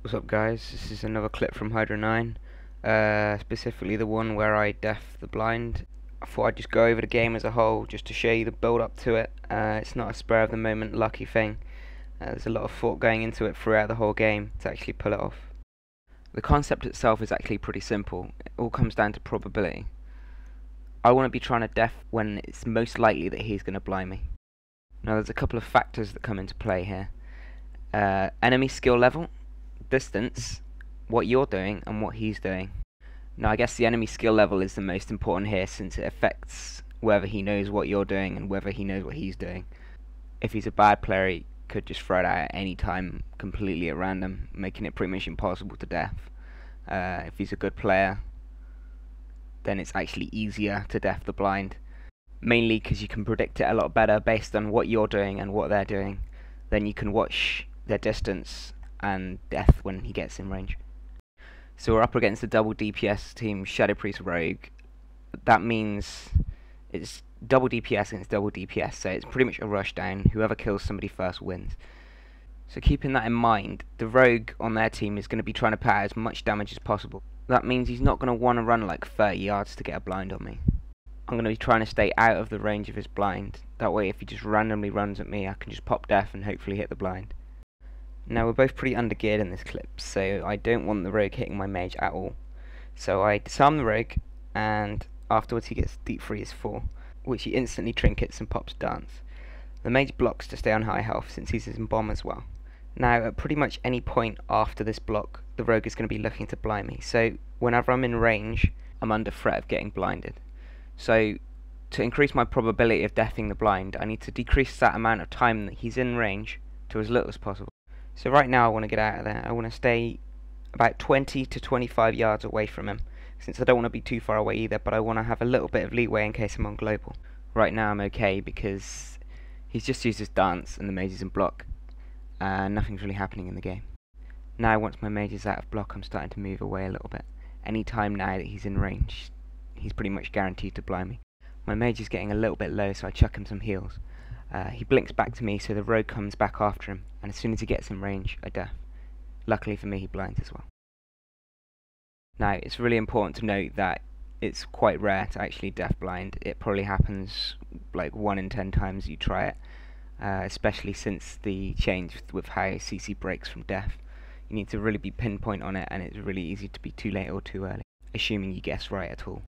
What's up guys, this is another clip from Hydra 9, specifically the one where I deaf the blind. I thought I'd just go over the game as a whole just to show you the build up to it. It's not a spur of the moment lucky thing. There's a lot of thought going into it throughout the whole game to actually pull it off. The concept itself is actually pretty simple. It all comes down to probability. I want to be trying to deaf when it's most likely that he's going to blind me. Now there's a couple of factors that come into play here. Enemy skill level, distance, what you're doing and what he's doing. Now I guess the enemy skill level is the most important here, since it affects whether he knows what you're doing and whether he knows what he's doing. If he's a bad player, he could just throw it out at any time completely at random, making it pretty much impossible to deaf. If he's a good player, then it's actually easier to deaf the blind, mainly because you can predict it a lot better based on what you're doing and what they're doing. Then you can watch their distance and death when he gets in range. So we're up against the double DPS team Shadow Priest Rogue. That means it's double DPS against double DPS, so it's pretty much a rush down. Whoever kills somebody first wins. So keeping that in mind, the Rogue on their team is going to be trying to put out as much damage as possible. That means he's not going to want to run like 30 yards to get a blind on me. I'm going to be trying to stay out of the range of his blind. That way if he just randomly runs at me, I can just pop death and hopefully hit the blind. Now we're both pretty undergeared in this clip, so I don't want the Rogue hitting my mage at all. So I disarm the Rogue, and afterwards he gets deep freeze 4, which he instantly trinkets and pops dance. The mage blocks to stay on high health since he's in bomb as well. Now at pretty much any point after this block, the Rogue is going to be looking to blind me, so whenever I'm in range, I'm under threat of getting blinded. So to increase my probability of deafing the blind, I need to decrease that amount of time that he's in range to as little as possible. So right now I want to get out of there. I want to stay about 20 to 25 yards away from him, since I don't want to be too far away either, but I want to have a little bit of leeway in case I'm on global. Right now I'm okay because he's just used his dance and the mage is in block, and nothing's really happening in the game. Now once my mage is out of block, I'm starting to move away a little bit. Any time now that he's in range, he's pretty much guaranteed to blind me. My mage is getting a little bit low, so I chuck him some heals. He blinks back to me, so the Rogue comes back after him, and as soon as he gets in range, I deaf. Luckily for me, he blinds as well. Now, it's really important to note that it's quite rare to actually deaf blind. It probably happens like 1 in 10 times you try it, especially since the change with how CC breaks from deaf. You need to really be pinpoint on it, and it's really easy to be too late or too early, assuming you guess right at all.